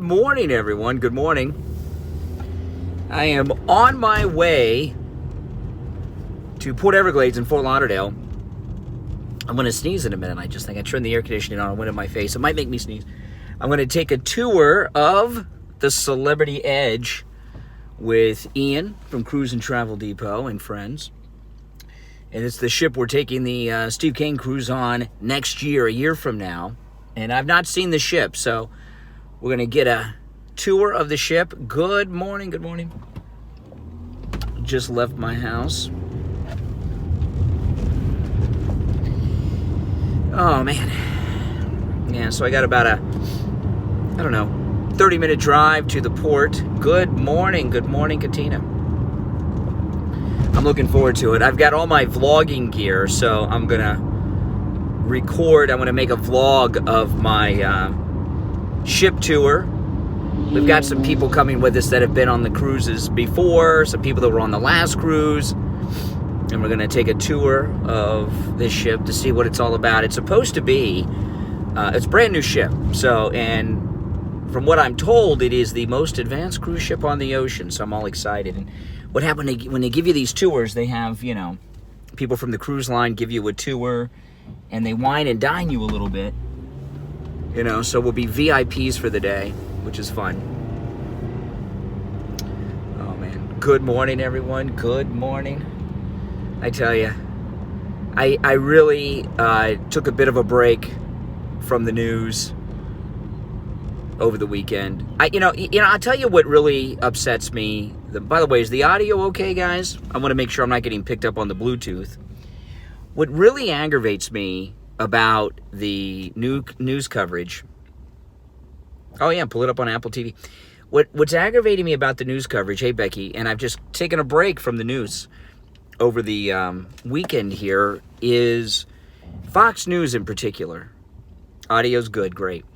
Morning, everyone. Good morning. I am on my way to Port Everglades in Fort Lauderdale. I'm going to sneeze in a minute. I just think I turned the air conditioning on and went in my face. It might make me sneeze. I'm going to take a tour of the Celebrity Edge with Ian from Cruise and Travel Depot and friends. And it's the ship we're taking the Steve Kane cruise on next year, a year from now. And I've not seen the ship, so we're going to get a tour of the ship. Good morning, good morning. Just left my house. Oh, man. Yeah, so I got about 30-minute drive to the port. Good morning, Katina. I'm looking forward to it. I've got all my vlogging gear, so I'm going to record. I'm going to make a vlog of my ship tour. We've got some people coming with us that have been on the cruises before, some people that were on the last cruise, and we're going to take a tour of this ship to see what it's all about. It's supposed to be, it's a brand new ship, and from what I'm told, it is the most advanced cruise ship on the ocean, so I'm all excited. And what happens when they give you these tours, they have, people from the cruise line give you a tour, and they wine and dine you a little bit. So we'll be VIPs for the day, which is fun. Oh, man. Good morning, everyone. Good morning. I tell you, I really took a bit of a break from the news over the weekend. I'll tell you what really upsets me. By the way, is the audio okay, guys? I want to make sure I'm not getting picked up on the Bluetooth. What really aggravates me about the news coverage. Oh yeah, pull it up on Apple TV. What's aggravating me about the news coverage, hey Becky, and I've just taken a break from the news over the weekend here, is Fox News in particular. Audio's good, great.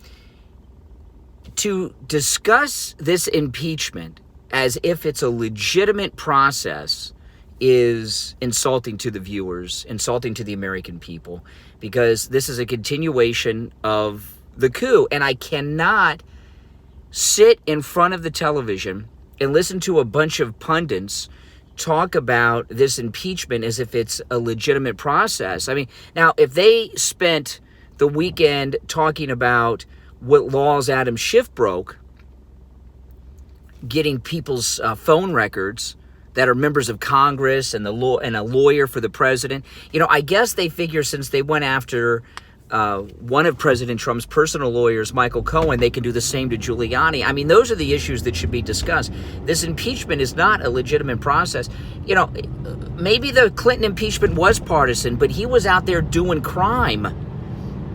To discuss this impeachment as if it's a legitimate process is insulting to the viewers, insulting to the American people, because this is a continuation of the coup. And I cannot sit in front of the television and listen to a bunch of pundits talk about this impeachment as if it's a legitimate process. I mean, now, if they spent the weekend talking about what laws Adam Schiff broke, getting people's phone records that are members of Congress and and a lawyer for the president. I guess they figure since they went after one of President Trump's personal lawyers, Michael Cohen, they can do the same to Giuliani. I mean, those are the issues that should be discussed. This impeachment is not a legitimate process. Maybe the Clinton impeachment was partisan, but he was out there doing crime,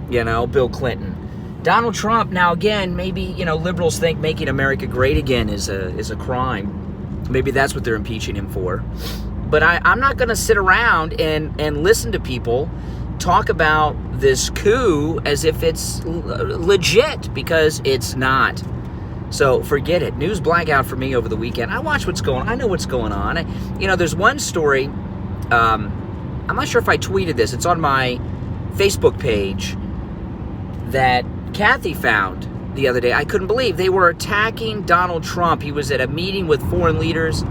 Bill Clinton. Donald Trump, now again, maybe, liberals think making America great again is a crime. Maybe that's what they're impeaching him for. But I'm not going to sit around and listen to people talk about this coup as if it's legit, because it's not. So forget it. News blackout for me over the weekend. I watch what's going on. I know what's going on. There's one story. I'm not sure if I tweeted this. It's on my Facebook page that Kathy found the other day. I couldn't believe they were attacking Donald Trump. He was at a meeting with foreign leaders,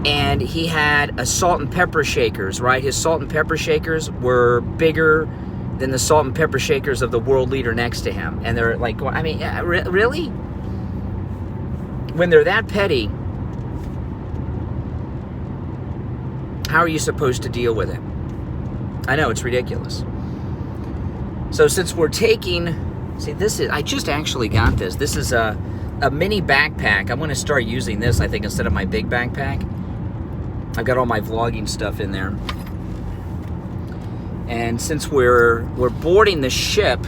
and he had salt and pepper shakers, right? His salt and pepper shakers were bigger than the salt and pepper shakers of the world leader next to him. And they're like, really? When they're that petty, how are you supposed to deal with it? I know, it's ridiculous. So since we're taking... See, I just actually got this. This is a mini backpack. I'm going to start using this, I think, instead of my big backpack. I've got all my vlogging stuff in there. And since we're boarding the ship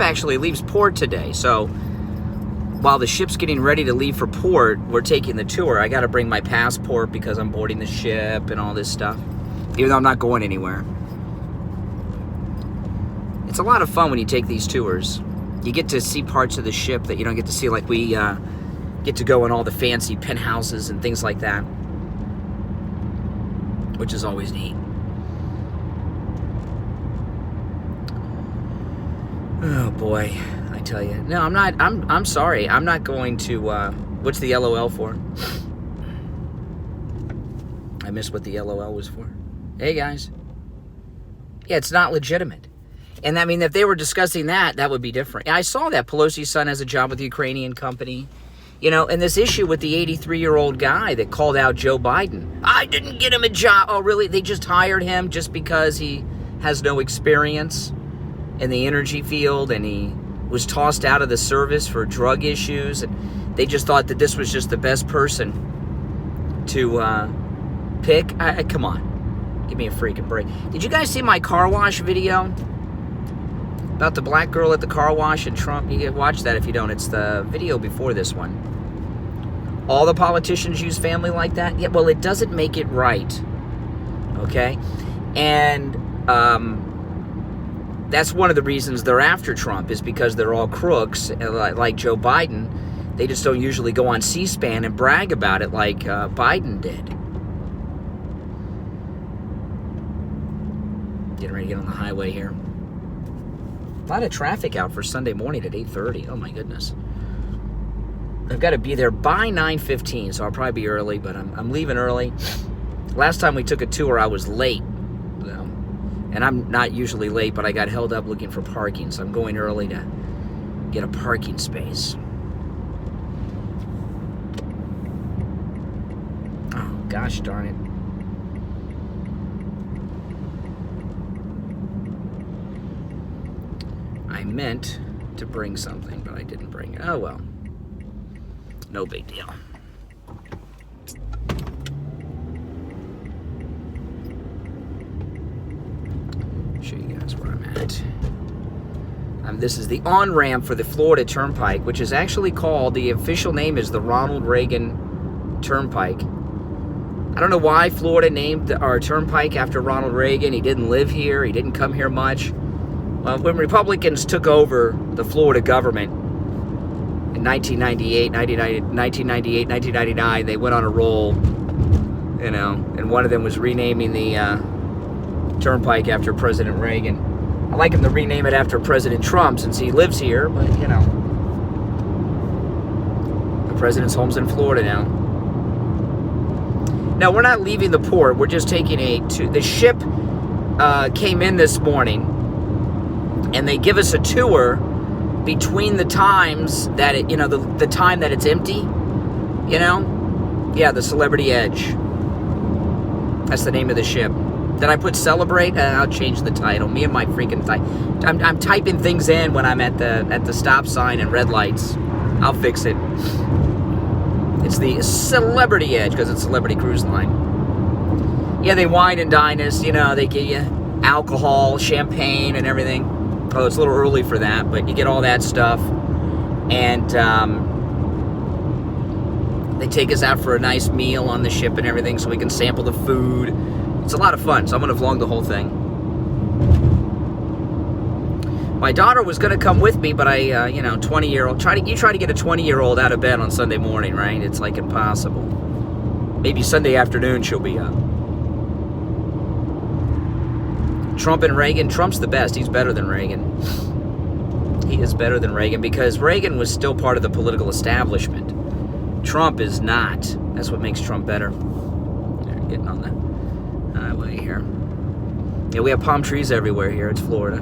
actually leaves port today. So while the ship's getting ready to leave for port, we're taking the tour. I got to bring my passport because I'm boarding the ship and all this stuff, even though I'm not going anywhere. It's a lot of fun when you take these tours. You get to see parts of the ship that you don't get to see, like we get to go in all the fancy penthouses and things like that, which is always neat. Oh boy, I I tell you. No, I'm not. I'm sorry. I'm not going to. What's the LOL for? I missed what the LOL was for. Hey, guys. Yeah, it's not legitimate. And I mean, if they were discussing that, that would be different. I saw that Pelosi's son has a job with the Ukrainian company. You know, and this issue with the 83-year-old guy that called out Joe Biden. I didn't get him a job. Oh, really? They just hired him just because he has no experience in the energy field and he was tossed out of the service for drug issues. And they just thought that this was just the best person to pick. Come on. Give me a freaking break. Did you guys see my car wash video? About the black girl at the car wash and Trump? You can watch that if you don't. It's the video before this one. All the politicians use family like that? Yeah, well, it doesn't make it right. Okay? And that's one of the reasons they're after Trump is because they're all crooks, like Joe Biden. They just don't usually go on C-SPAN and brag about it like Biden did. Getting ready to get on the highway here. A lot of traffic out for Sunday morning at 8:30. Oh, my goodness. I've got to be there by 9:15, so I'll probably be early, but I'm leaving early. Last time we took a tour, I was late. And I'm not usually late, but I got held up looking for parking, so I'm going early to get a parking space. Oh, gosh darn it. I meant to bring something, but I didn't bring it. Oh, well. No big deal. Show you guys where I'm at. This is the on-ramp for the Florida Turnpike, which is actually called, the official name is the Ronald Reagan Turnpike. I don't know why Florida named our turnpike after Ronald Reagan. He didn't live here. He didn't come here much. When Republicans took over the Florida government in 1999, they went on a roll, you know, and one of them was renaming the turnpike after President Reagan. I'd like him to rename it after President Trump since he lives here, but, you know, the president's home's in Florida now. Now, we're not leaving the port. We're just taking the ship came in this morning, and they give us a tour between the times that it, you know, the time that it's empty, you know? Yeah, the Celebrity Edge. That's the name of the ship. Did I put Celebrate? I'll change the title. Me and my freaking I'm typing things in when I'm at the stop sign and red lights. I'll fix it. It's the Celebrity Edge because it's Celebrity Cruise Line. Yeah, they wine and dine us. You know, they give you alcohol, champagne, and everything. Oh, it's a little early for that, but you get all that stuff. And they take us out for a nice meal on the ship and everything so we can sample the food. It's a lot of fun, so I'm going to vlog the whole thing. My daughter was going to come with me, but I, you know, 20-year-old. You try to get a 20-year-old out of bed on Sunday morning, right? It's like impossible. Maybe Sunday afternoon she'll be up. Trump and Reagan. Trump's the best. He's better than Reagan. He is better than Reagan because Reagan was still part of the political establishment. Trump is not. That's what makes Trump better. They're getting on the highway here. Yeah, we have palm trees everywhere here. It's Florida.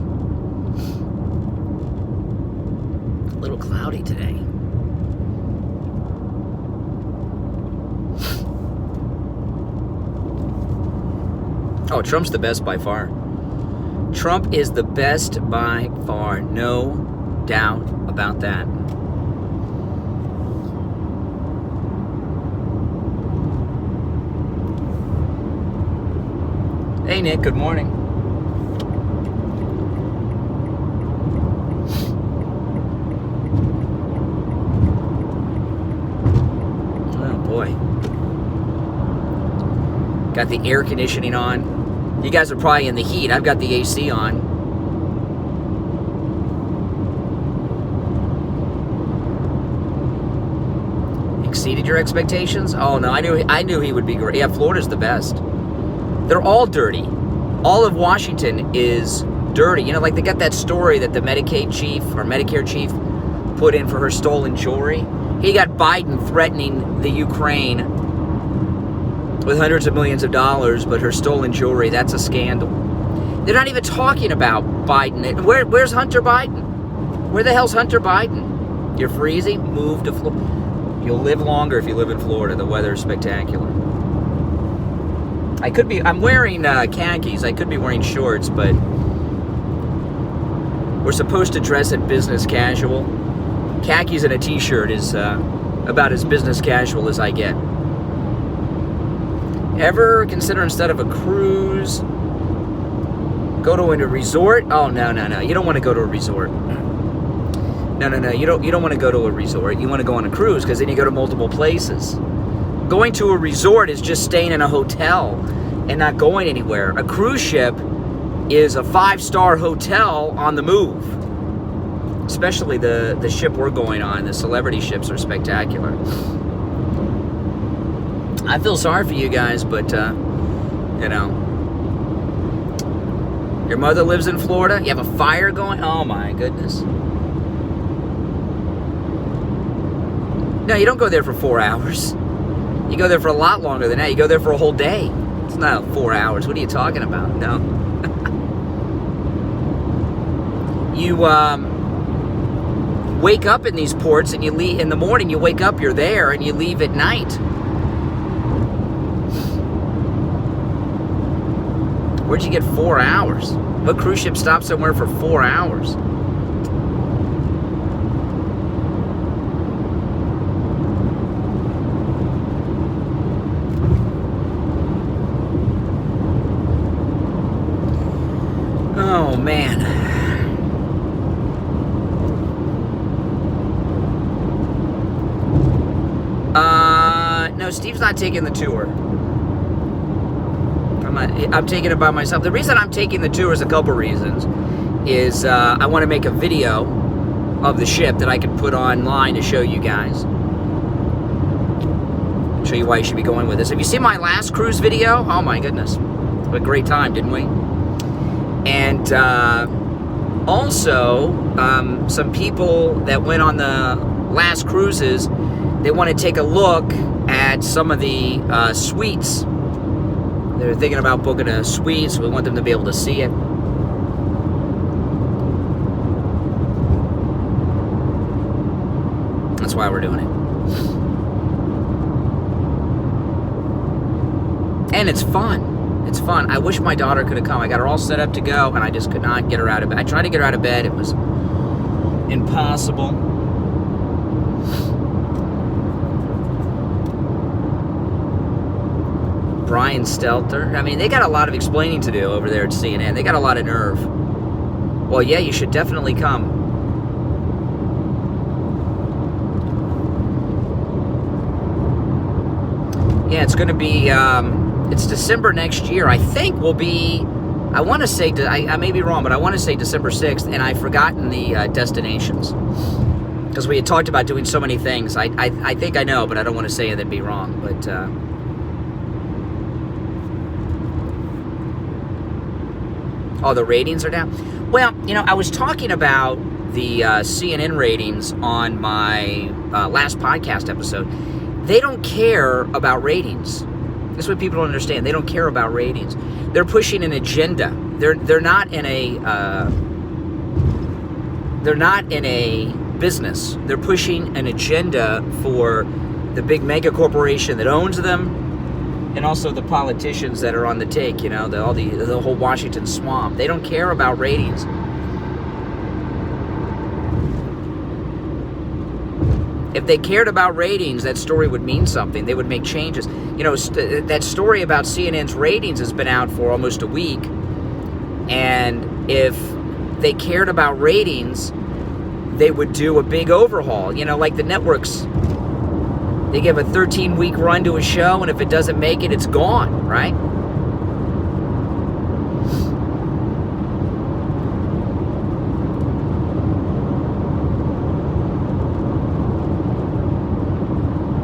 A little cloudy today. Oh, Trump's the best by far. Trump is the best by far. No doubt about that. Hey, Nick. Good morning. Oh, boy. Got the air conditioning on. You guys are probably in the heat. I've got the AC on. Exceeded your expectations? Oh, no. I knew he would be great. Yeah, Florida's the best. They're all dirty. All of Washington is dirty. You know, like they got that story that the Medicaid chief or Medicare chief put in for her stolen jewelry. He got Biden threatening the Ukraine with hundreds of millions of dollars, but her stolen jewelry, that's a scandal. They're not even talking about Biden. Where's Hunter Biden? Where the hell's Hunter Biden? You're freezing? Move to Florida. You'll live longer if you live in Florida. The weather is spectacular. I'm wearing khakis. I could be wearing shorts, but we're supposed to dress in business casual. Khakis and a t-shirt is about as business casual as I get. Ever consider, instead of a cruise, go to a resort? Oh, no. You don't want to go to a resort. No. You don't want to go to a resort. You want to go on a cruise, because then you go to multiple places. Going to a resort is just staying in a hotel and not going anywhere. A cruise ship is a 5-star hotel on the move. Especially the ship we're going on. The celebrity ships are spectacular. I feel sorry for you guys, but, your mother lives in Florida. You have a fire going. Oh, my goodness. No, you don't go there for 4 hours. You go there for a lot longer than that. You go there for a whole day. It's not 4 hours. What are you talking about? No. You wake up in these ports and you leave in the morning. You wake up, you're there, and you leave at night. Where'd you get 4 hours? What cruise ship stops somewhere for 4 hours? Oh, man. No, Steve's not taking the tour. I'm taking it by myself. The reason I'm taking the tour is a couple reasons. I want to make a video of the ship that I can put online to show you guys. Show you why you should be going with this. Have you seen my last cruise video? Oh my goodness. What a great time, didn't we? And also, some people that went on the last cruises, they want to take a look at some of the suites. They're thinking about booking a suite, so we want them to be able to see it. That's why we're doing it. And it's fun. It's fun. I wish my daughter could have come. I got her all set up to go, and I just could not get her out of bed. I tried to get her out of bed. It was impossible. Brian Stelter. I mean, they got a lot of explaining to do over there at CNN. They got a lot of nerve. Well, yeah, you should definitely come. Yeah, it's going to be, it's December next year. I think will be, I want to say, I may be wrong, but I want to say December 6th, and I've forgotten the destinations. Because we had talked about doing so many things. I think I know, but I don't want to say it and be wrong. But, oh, the ratings are down? Well, I was talking about the CNN ratings on my last podcast episode. They don't care about ratings. That's what people don't understand. They don't care about ratings. They're pushing an agenda. They're not in a business. They're pushing an agenda for the big mega corporation that owns them, and also the politicians that are on the take. The whole Washington swamp. They don't care about ratings. If they cared about ratings, that story would mean something. They would make changes. That story about CNN's ratings has been out for almost a week. And if they cared about ratings, they would do a big overhaul. Like the networks. They give a 13-week run to a show, and if it doesn't make it, it's gone, right?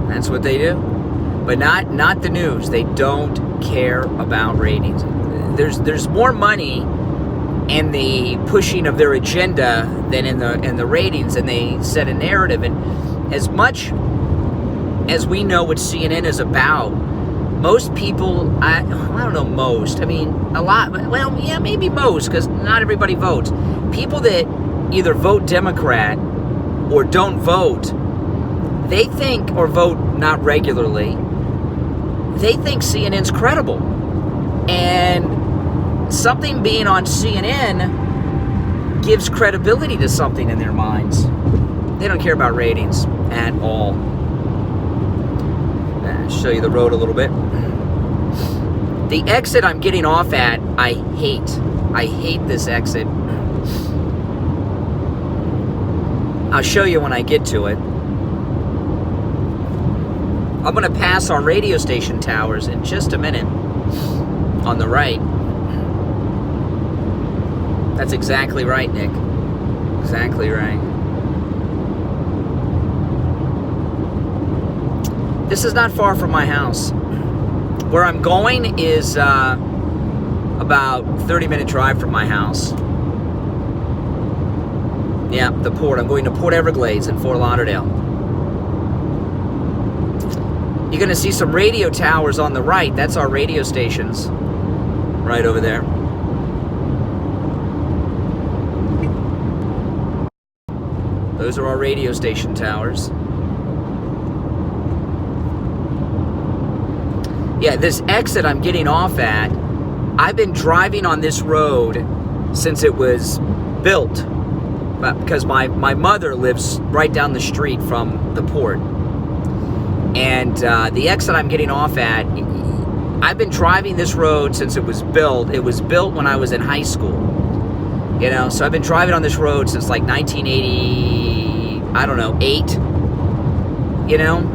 That's what they do. But not the news. They don't care about ratings. There's more money and the pushing of their agenda than in the ratings, and they set a narrative. And as much as we know what CNN is about, most people, I don't know most, I mean, a lot, well, yeah, maybe most, because not everybody votes. People that either vote Democrat or don't vote, they think, or vote not regularly, they think CNN's credible. And something being on CNN gives credibility to something in their minds. They don't care about ratings at all. I'll show you the road a little bit. The exit I'm getting off at, I hate. I hate this exit. I'll show you when I get to it. I'm going to pass our radio station towers in just a minute on the right. That's exactly right, Nick. Exactly right. This is not far from my house. Where I'm going is about 30-minute drive from my house. Yeah, the port. I'm going to Port Everglades in Fort Lauderdale. You're going to see some radio towers on the right. That's our radio stations. Right over there. Those are our radio station towers. Yeah, this exit I'm getting off at, I've been driving on this road since it was built, because my mother lives right down the street from the port. And the exit I'm getting off at, I've been driving this road since it was built. It was built when I was in high school. You know, so I've been driving on this road since like 1980, I don't know, 8, you know?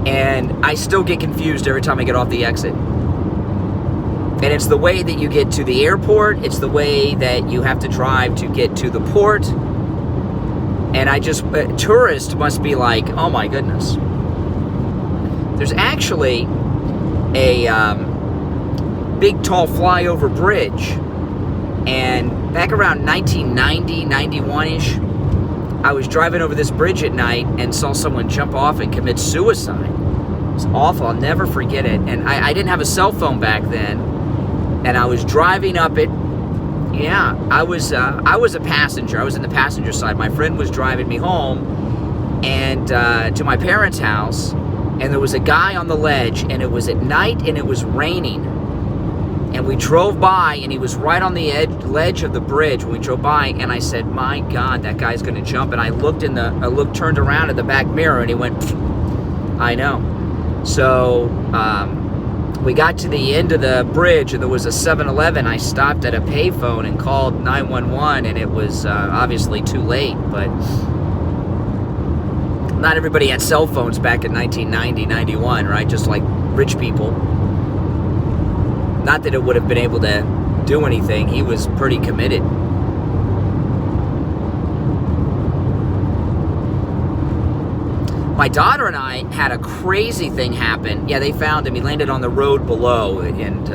And I still get confused every time I get off the exit. And it's the way that you get to the airport. It's the way that you have to drive to get to the port. And tourists must be like, oh my goodness. There's actually a big, tall flyover bridge. And back around 1990, 91-ish, I was driving over this bridge at night and saw someone jump off and commit suicide. It was awful. I'll never forget it. And I didn't have a cell phone back then. And I was driving up it. Yeah, I was a passenger. I was in the passenger side. My friend was driving me home and to my parents' house. And there was a guy on the ledge. And it was at night and it was raining. And we drove by, and he was right on the ledge of the bridge when we drove by, and I said, my God, that guy's going to jump. And I turned around at the back mirror, and he went, pfft. I know. So we got to the end of the bridge, and there was a 7-Eleven. I stopped at a payphone and called 911, and it was obviously too late. But not everybody had cell phones back in 1990, 91, right? Just like rich people. Not that it would have been able to do anything. He was pretty committed. My daughter and I had a crazy thing happen. Yeah, they found him. He landed on the road below, and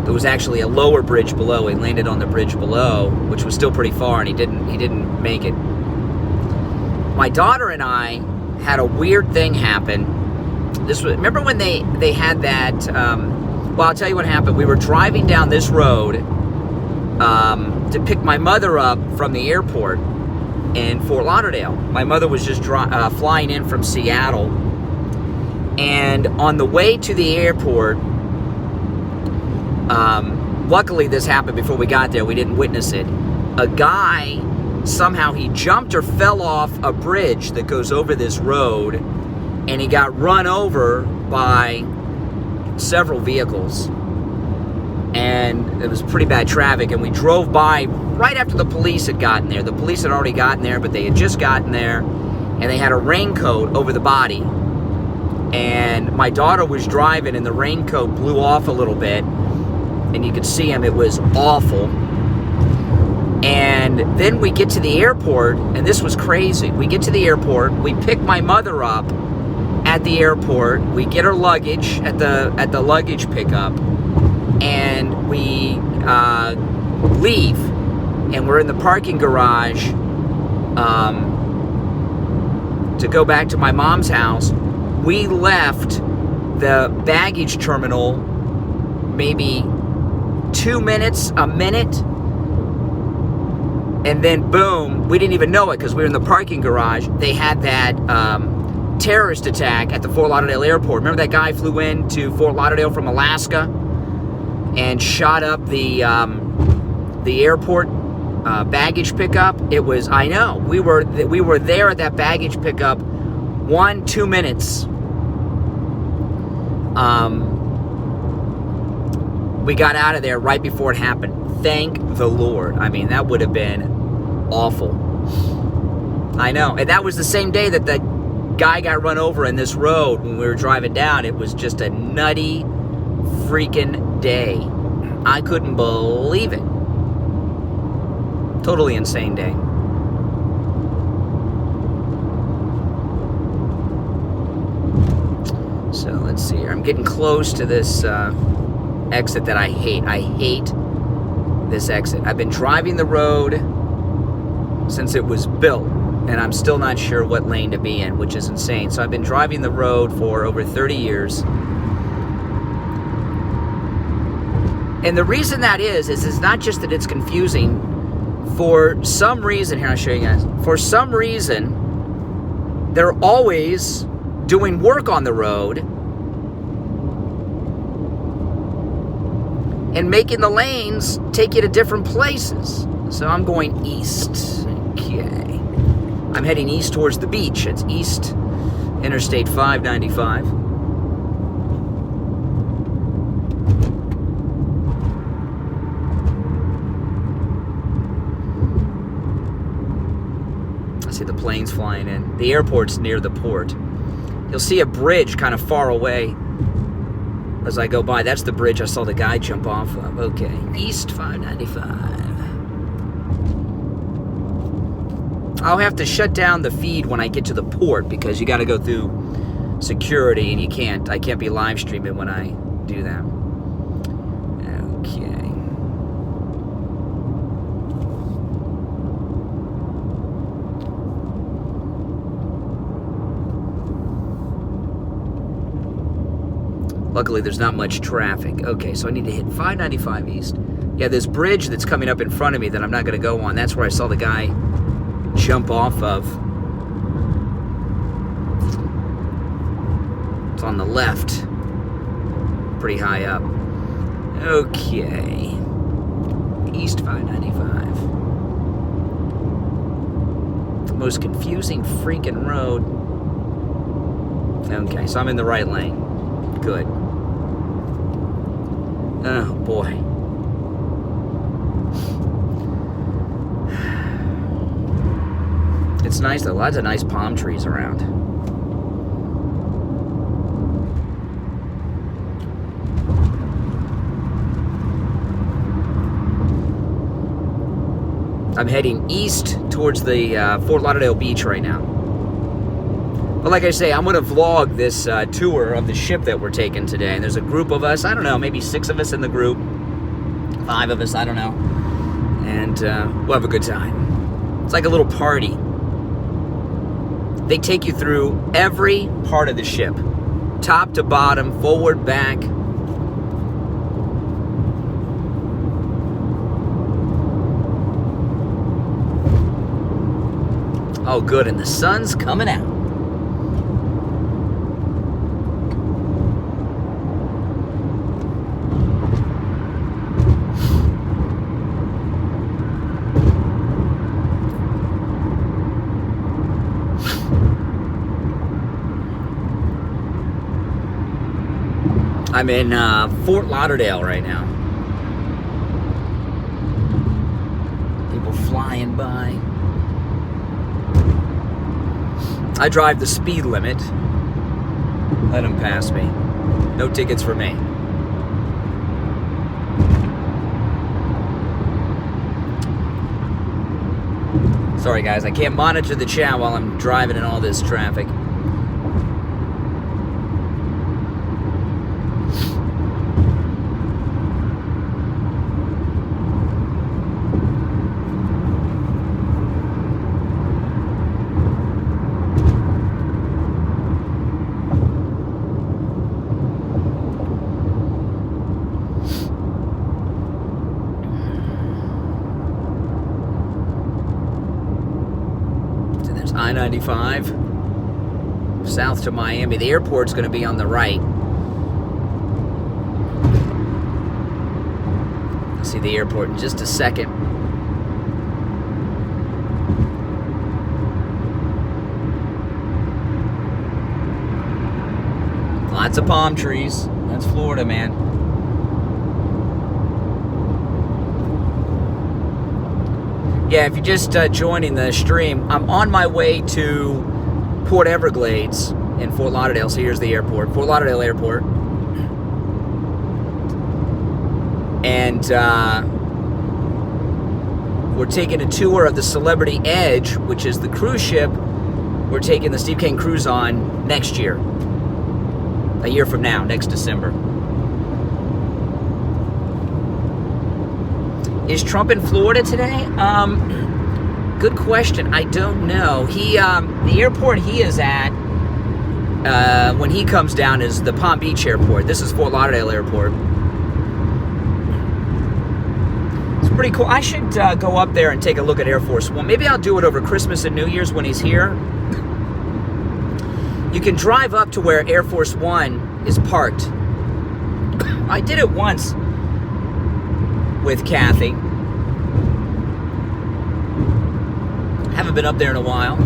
there was actually a lower bridge below. He landed on the bridge below, which was still pretty far, and he didn't make it. My daughter and I had a weird thing happen. Remember when they had that? Well, I'll tell you what happened. We were driving down this road to pick my mother up from the airport in Fort Lauderdale. My mother was just flying in from Seattle. And on the way to the airport, luckily this happened before we got there. We didn't witness it. A guy, somehow he jumped or fell off a bridge that goes over this road, and he got run over by several vehicles, and it was pretty bad traffic, and we drove by right after the police had gotten there. The police had already gotten there, but they had just gotten there, and they had a raincoat over the body, and my daughter was driving, and the raincoat blew off a little bit, and you could see him. It was awful. And then we get to the airport, and this was crazy. We get to the airport, we pick my mother up at the airport, we get her luggage at the luggage pickup, and we leave, and we're in the parking garage to go back to my mom's house. We left the baggage terminal maybe 2 minutes, a minute, and then boom, we didn't even know it because we were in the parking garage. They had that terrorist attack at the Fort Lauderdale airport. Remember that guy flew into Fort Lauderdale from Alaska and shot up the airport baggage pickup? It was, I know, we were there at that baggage pickup 1-2 minutes. We got out of there right before it happened. Thank the Lord. I mean, that would have been awful. I know. And that was the same day that the guy got run over in this road when we were driving down. It was just a nutty freaking day. I couldn't believe it. Totally insane day. So let's see here. I'm getting close to this exit that I hate. I hate this exit. I've been driving the road since it was built, and I'm still not sure what lane to be in, which is insane. So I've been driving the road for over 30 years. And the reason that is it's not just that it's confusing. For some reason, here I'll show you guys. For some reason, they're always doing work on the road and making the lanes take you to different places. So I'm going east. Okay. I'm heading east towards the beach. It's East Interstate 595. I see the planes flying in. The airport's near the port. You'll see a bridge kind of far away as I go by. That's the bridge I saw the guy jump off of. Okay, East 595. I'll have to shut down the feed when I get to the port because you got to go through security and I can't be live streaming when I do that. Okay. Luckily, there's not much traffic. Okay, so I need to hit 595 East. Yeah, this bridge that's coming up in front of me that I'm not going to go on, that's where I saw the guy jump off of. It's on the left. Pretty high up. Okay. East 595. The most confusing freaking road. Okay, so I'm in the right lane. Good. Oh, boy. It's nice, though. Lots of nice palm trees around. I'm heading east towards the Fort Lauderdale beach right now. But like I say, I'm going to vlog this tour of the ship that we're taking today. And there's a group of us, I don't know, maybe 6 of us in the group. 5 of us, I don't know. And we'll have a good time. It's like a little party. They take you through every part of the ship. Top to bottom, forward, back. Oh, good, and the sun's coming out. I'm in Fort Lauderdale right now. People flying by. I drive the speed limit. Let them pass me. No tickets for me. Sorry guys, I can't monitor the chat while I'm driving in all this traffic. I-95 south to Miami. The airport's going to be on the right. I'll see the airport in just a second. Lots of palm trees. That's Florida, man. Yeah, if you're just joining the stream, I'm on my way to Port Everglades in Fort Lauderdale. So here's the airport, Fort Lauderdale Airport. And we're taking a tour of the Celebrity Edge, which is the cruise ship we're taking the Steve Kane cruise on next year. A year from now, next December. Is Trump in Florida today? Good question. I don't know. The airport he is at when he comes down is the Palm Beach Airport. This is Fort Lauderdale Airport. It's pretty cool. I should go up there and take a look at Air Force One. Maybe I'll do it over Christmas and New Year's when he's here. You can drive up to where Air Force One is parked. I did it once with Kathy. Haven't been up there in a while.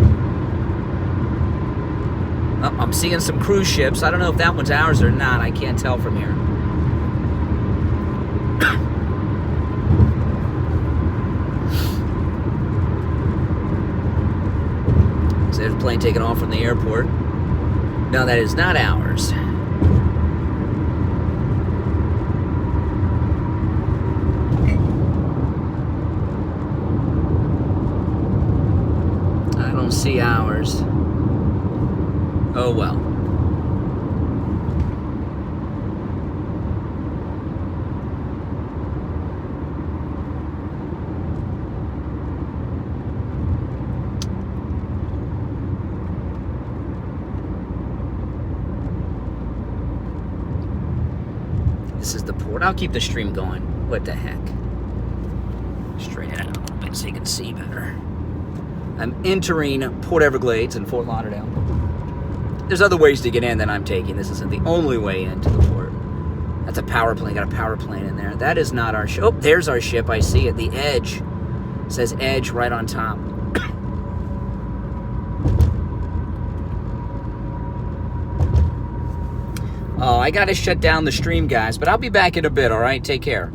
Oh, I'm seeing some cruise ships. I don't know if that one's ours or not. I can't tell from here. So there's a plane taking off from the airport. No, that is not ours. I don't see ours. Oh well. This is the port. I'll keep the stream going. What the heck? Straighten it out a little bit so you can see better. I'm entering Port Everglades in Fort Lauderdale. There's other ways to get in that I'm taking. This isn't the only way into the port. That's a power plane. Got a power plane in there. That is not our ship. Oh, there's our ship. I see it. The Edge. It says Edge right on top. Oh, I got to shut down the stream, guys, but I'll be back in a bit, all right? Take care.